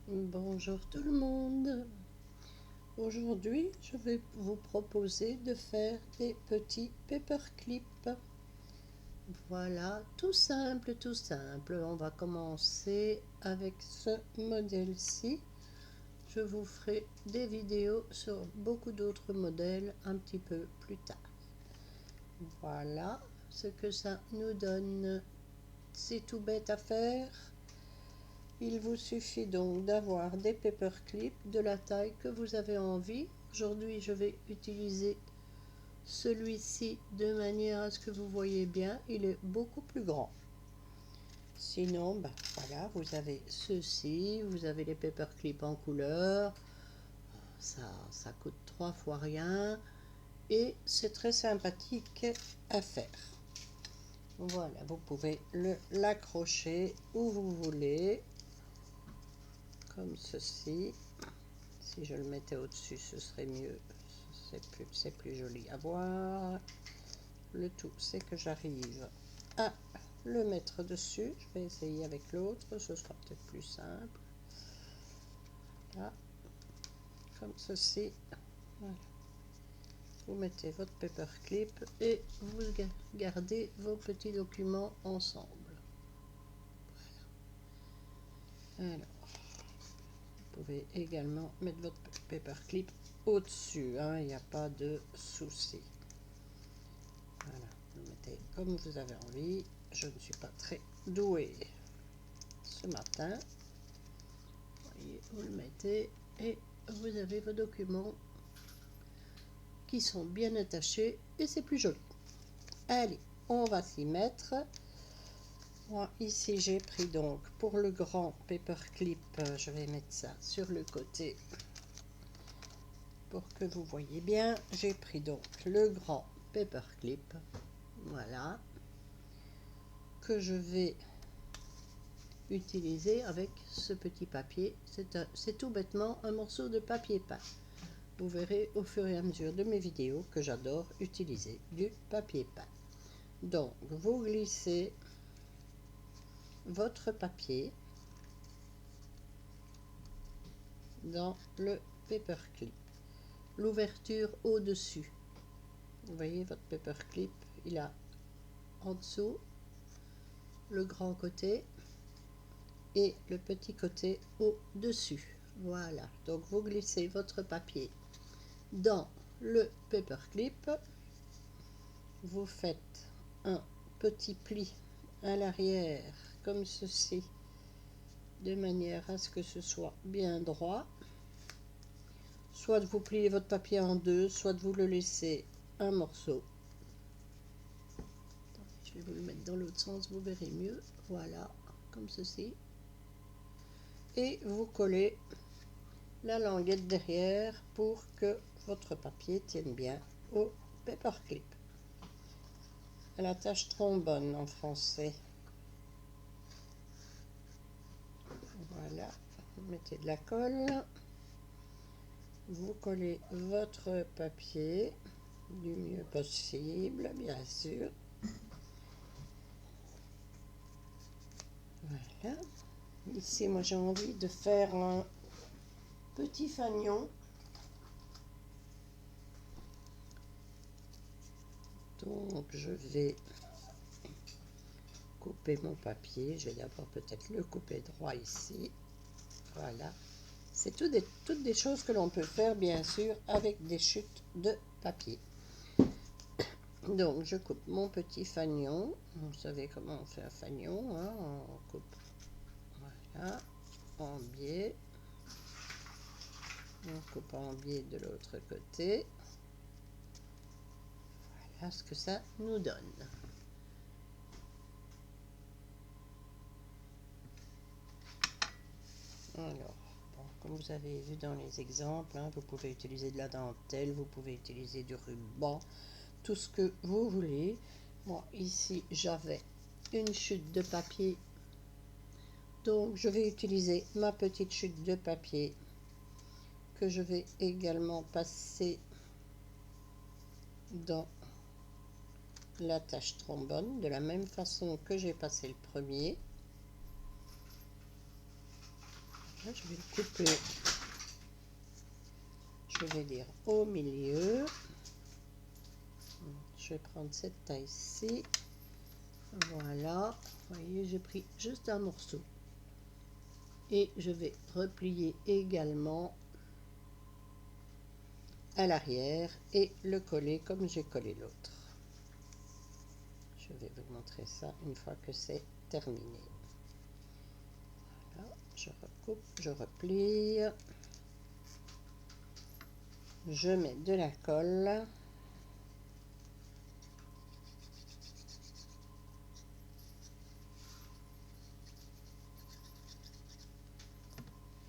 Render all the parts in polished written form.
Bonjour tout le monde. Aujourd'hui, je vais vous proposer de faire des petits paperclips. Voilà, tout simple, tout simple. On va commencer avec ce modèle-ci. Je vous ferai des vidéos sur beaucoup d'autres modèles un petit peu plus tard. Voilà ce que ça nous donne. C'est tout bête à faire. Il vous suffit donc d'avoir des paperclips de la taille que vous avez envie. Aujourd'hui, je vais utiliser celui-ci de manière à ce que vous voyez bien. Il est beaucoup plus grand. Sinon, voilà, vous avez ceci, vous avez les paperclips en couleur. Ça coûte 3 fois rien et c'est très sympathique à faire. Voilà, vous pouvez l'accrocher où vous voulez. Comme ceci. Si je le mettais au-dessus, ce serait mieux. C'est plus joli à voir. Le tout, c'est que j'arrive à le mettre dessus. Je vais essayer avec l'autre, ce sera peut-être plus simple. Là, comme ceci. Voilà. Vous mettez votre paperclip et vous gardez vos petits documents ensemble. Voilà. Alors, vous pouvez également mettre votre paperclip au-dessus, hein, il n'y a pas de souci. Voilà, vous mettez comme vous avez envie. Je ne suis pas très douée ce matin. Voyez, vous le mettez et vous avez vos documents qui sont bien attachés et c'est plus joli. Allez, on va s'y mettre. Moi, ici, j'ai pris donc pour le grand paperclip, je vais mettre ça sur le côté pour que vous voyez bien. J'ai pris donc le grand paperclip, voilà, que je vais utiliser avec ce petit papier. C'est tout bêtement un morceau de papier peint. Vous verrez au fur et à mesure de mes vidéos que j'adore utiliser du papier peint. Donc vous glissez votre papier dans le paperclip, l'ouverture au dessus. Vous voyez, votre paperclip, il a en dessous le grand côté et le petit côté au dessus. Voilà, donc vous glissez votre papier dans le paperclip, vous faites un petit pli à l'arrière comme ceci, de manière à ce que ce soit bien droit. Soit vous pliez votre papier en deux, soit vous le laissez un morceau. Je vais vous le mettre dans l'autre sens, vous verrez mieux. Voilà, comme ceci. Et vous collez la languette derrière pour que votre papier tienne bien au paperclip. À la tâche trombone en français. Voilà, vous mettez de la colle. Vous collez votre papier du mieux possible, bien sûr. Voilà. Ici, moi, j'ai envie de faire un petit fanion. Donc, je vais couper mon papier. Je vais d'abord peut-être le couper droit ici. Voilà. C'est toutes des choses que l'on peut faire, bien sûr, avec des chutes de papier. Donc, je coupe mon petit fanion. Vous savez comment on fait un fanion, hein? On coupe, voilà, en biais. On coupe en biais de l'autre côté. Voilà ce que ça nous donne. Alors, bon, comme vous avez vu dans les exemples, hein, vous pouvez utiliser de la dentelle, vous pouvez utiliser du ruban, tout ce que vous voulez. Moi, ici, j'avais une chute de papier. Donc, je vais utiliser ma petite chute de papier que je vais également passer dans l'attache trombone de la même façon que j'ai passé le premier. Là, je vais le couper, je vais dire au milieu. Je vais prendre cette taille-ci. Voilà, vous voyez, j'ai pris juste un morceau. Et je vais replier également à l'arrière et le coller comme j'ai collé l'autre. Je vais vous montrer ça une fois que c'est terminé. Voilà, je recoupe, je replie, je mets de la colle.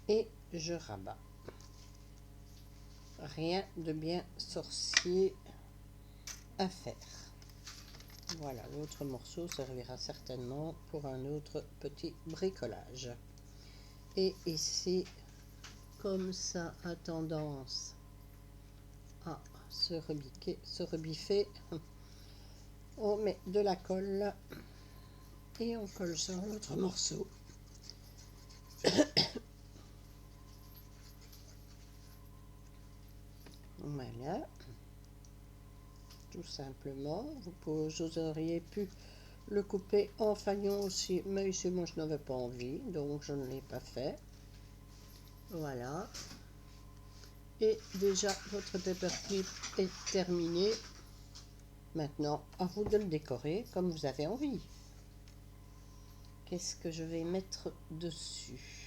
Et je rabats. Rien de bien sorcier à faire. Voilà, l'autre morceau servira certainement pour un autre petit bricolage. Et ici, comme ça a tendance à se rebiquer, se rebiffer, on met de la colle et on colle sur l'autre morceau. Voilà, tout simplement. Vous auriez pu le couper en fanion aussi, mais ici moi je n'avais pas envie, donc je ne l'ai pas fait. Voilà, et déjà votre paperclip est terminé. Maintenant à vous de le décorer comme vous avez envie. Qu'est-ce que je vais mettre dessus?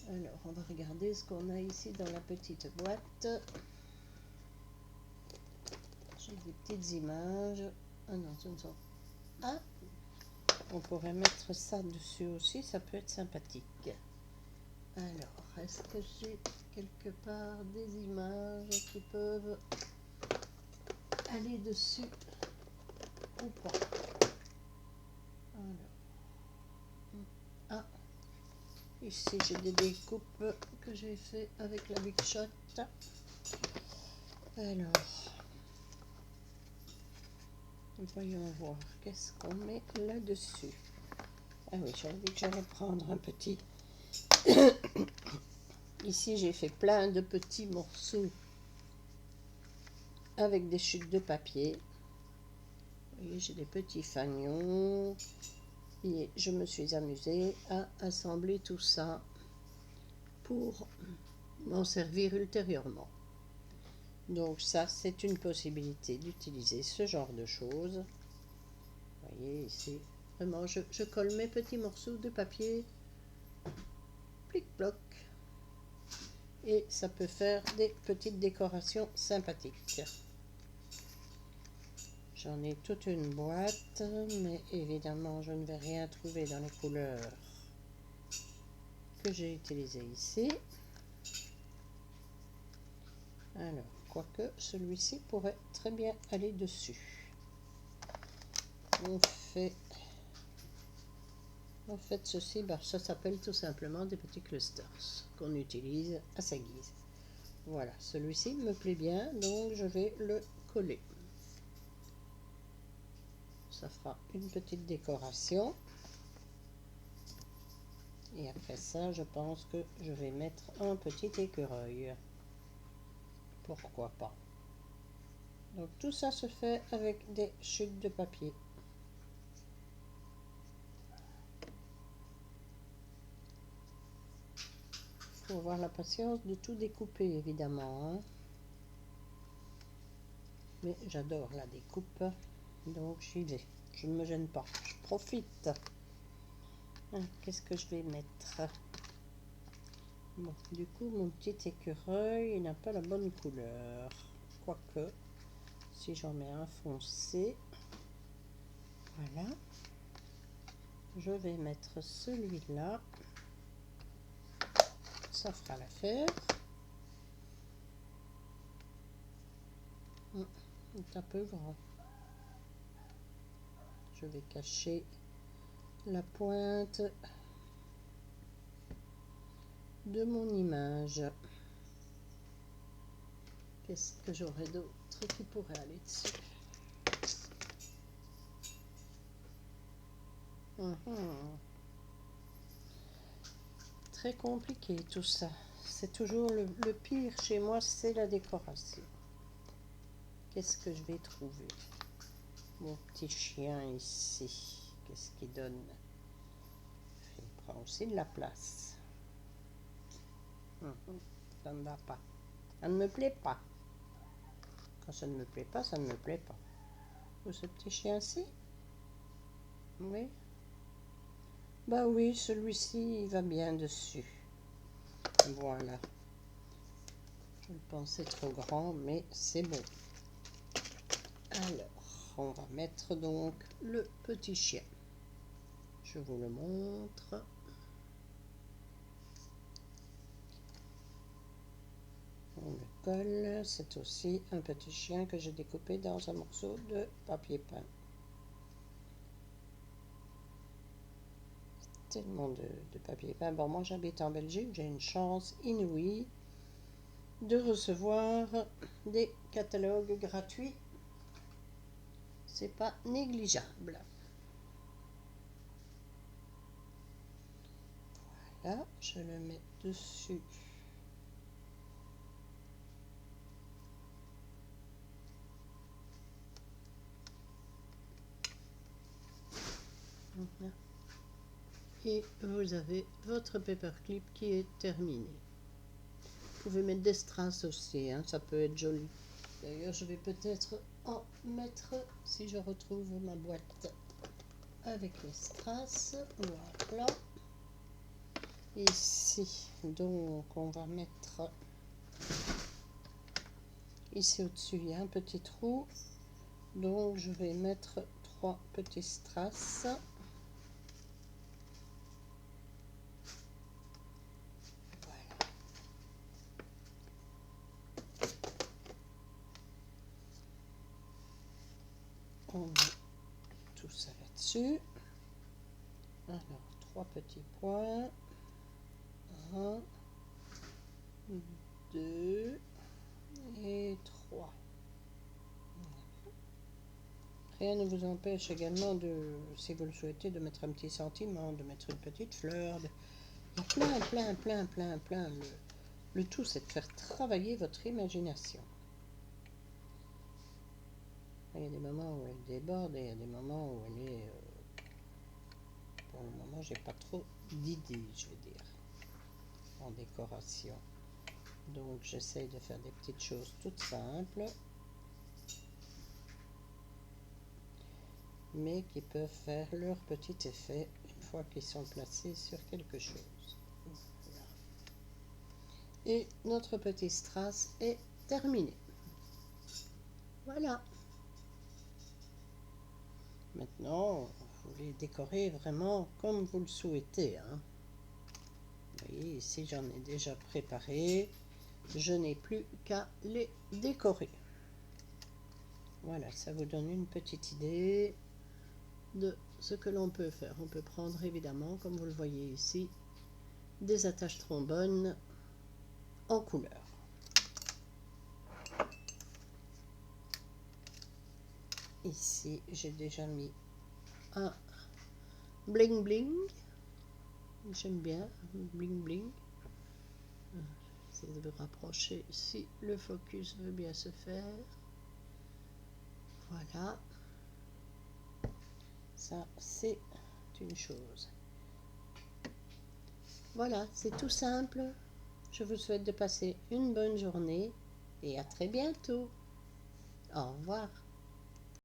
Alors on va regarder ce qu'on a ici dans la petite boîte. J'ai des petites images. Ah non, ce ne sont... Ah, on pourrait mettre ça dessus aussi, ça peut être sympathique. Alors, est-ce que j'ai quelque part des images qui peuvent aller dessus ou pas? Alors, ah, ici j'ai des découpes que j'ai fait avec la Big Shot. Alors, voyons voir, qu'est-ce qu'on met là-dessus? Ah oui, j'avais dit que j'allais prendre un petit. Ici, j'ai fait plein de petits morceaux avec des chutes de papier. Vous voyez, j'ai des petits fanions. Et je me suis amusée à assembler tout ça pour m'en servir ultérieurement. Donc ça, c'est une possibilité d'utiliser ce genre de choses. Vous voyez ici, vraiment, je colle mes petits morceaux de papier, plic-ploc, et ça peut faire des petites décorations sympathiques. J'en ai toute une boîte, mais évidemment, je ne vais rien trouver dans les couleurs que j'ai utilisées ici. Alors, quoique celui-ci pourrait très bien aller dessus. On fait ceci, ben, ça s'appelle tout simplement des petits clusters qu'on utilise à sa guise. Voilà, celui-ci me plaît bien, donc je vais le coller. Ça fera une petite décoration. Et après ça, je pense que je vais mettre un petit écureuil. Pourquoi pas? Donc tout ça se fait avec des chutes de papier. Il faut avoir la patience de tout découper évidemment, hein. Mais j'adore la découpe, donc j'y vais. Je ne me gêne pas, je profite. Qu'est-ce que je vais mettre? Bon, du coup, mon petit écureuil, il n'a pas la bonne couleur. Quoique, si j'en mets un foncé, voilà. Je vais mettre celui-là. Ça fera l'affaire. Il est un peu grand. Je vais cacher la pointe de mon image. Qu'est-ce que j'aurais d'autre qui pourrait aller dessus? très compliqué tout ça. C'est toujours le pire chez moi, c'est la décoration. Qu'est-ce que je vais trouver? Mon petit chien ici, qu'est-ce qu'il donne? Il prend aussi de la place. Ça ne va pas. Ça ne me plaît pas. Quand ça ne me plaît pas, ça ne me plaît pas. Ou ce petit chien-ci? Oui. Bah oui, celui-ci, il va bien dessus. Voilà. Je le pensais trop grand, mais c'est bon. Alors, on va mettre donc le petit chien. Je vous le montre. On le colle. C'est aussi un petit chien que j'ai découpé dans un morceau de papier peint. Tellement de papier peint. Bon, moi j'habite en Belgique, j'ai une chance inouïe de recevoir des catalogues gratuits. C'est pas négligeable. Voilà, je le mets dessus. Voilà. Et vous avez votre paperclip qui est terminé. Vous pouvez mettre des strass aussi, hein, ça peut être joli. D'ailleurs, je vais peut-être en mettre si je retrouve ma boîte avec les strass. Voilà. Ici, donc, on va mettre ici au-dessus, il y a un petit trou. Donc, je vais mettre 3 petits strass. On met tout ça là-dessus. Alors, 3 petits points. 1, 2 et 3. Rien ne vous empêche également de, si vous le souhaitez, de mettre un petit sentiment, de mettre une petite fleur. Il y a plein. Le tout, c'est de faire travailler votre imagination. Il y a des moments où elle déborde et il y a des moments où elle est... pour le moment, j'ai pas trop d'idées, je veux dire, en décoration. Donc, j'essaye de faire des petites choses toutes simples, mais qui peuvent faire leur petit effet une fois qu'ils sont placés sur quelque chose. Voilà. Et notre petit strass est terminé. Voilà. Maintenant, vous les décorez vraiment comme vous le souhaitez, hein. Vous voyez, ici j'en ai déjà préparé. Je n'ai plus qu'à les décorer. Voilà, ça vous donne une petite idée de ce que l'on peut faire. On peut prendre évidemment, comme vous le voyez ici, des attaches trombones en couleur. Ici, j'ai déjà mis un bling bling. J'aime bien bling bling. J'essaie de me rapprocher si le focus veut bien se faire. Voilà. Ça, c'est une chose. Voilà, c'est tout simple. Je vous souhaite de passer une bonne journée et à très bientôt. Au revoir.